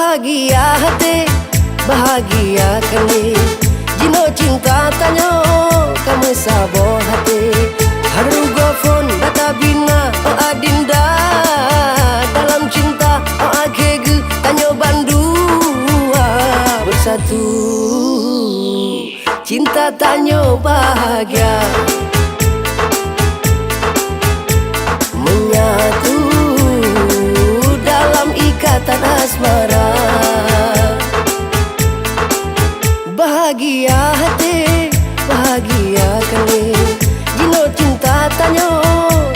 Bahagia hati, bahagia kami. Jino cinta tanyo, kamu sabo hati. Harugo phone data bina, oh adinda. Dalam cinta, oh agegu, tanyo bandua bersatu. Cinta tanyo bahagia, menyatu dalam ikatan asmara. Bahagia hati, bahagia kami. Jino cinta tanyo,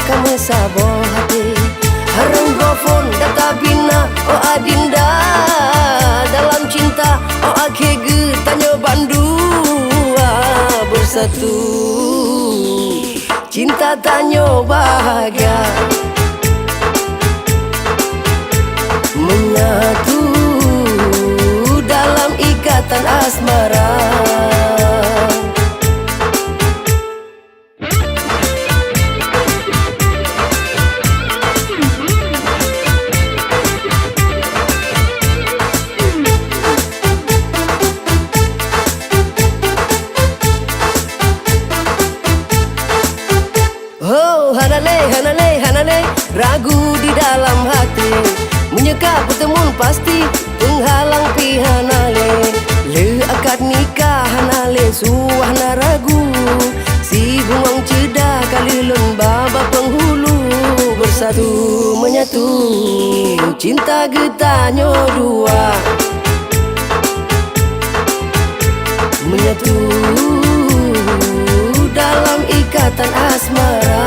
kamu sabo hati. Harung gofon data bina, oh adinda. Dalam cinta, oh akhege tanyo bandua bersatu. Cinta tanyo bahagia, menyatu dalam ikatan asmara. Oh, hanale, hanale, hanale, ragu di dalam hati. Menyeka bertemu pasti, penghalang pihanale. Le akad nikah hanale, suahna ragu. Si buang cedah kalilun baba penghulu. Bersatu menyatu, cinta getanyo dua. Menyatu dalam ikatan asmara.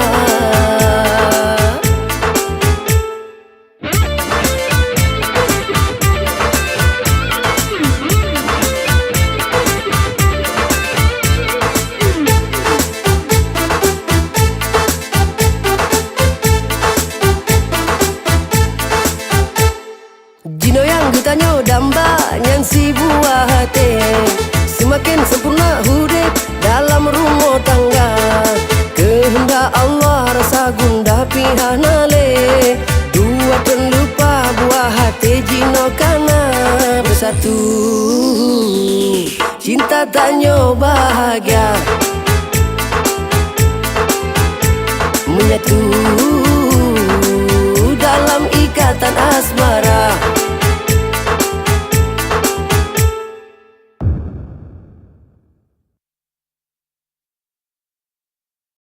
Jino yang getanyo damba, yang si buah hati. Semakin sempurna hudip dalam rumah tangga. Kehendak Allah rasa gundah pihanale. Dua terlupa buah hati jino kana bersatu. Cinta tanyo bahagia, menyatu dalam ikatan asmara.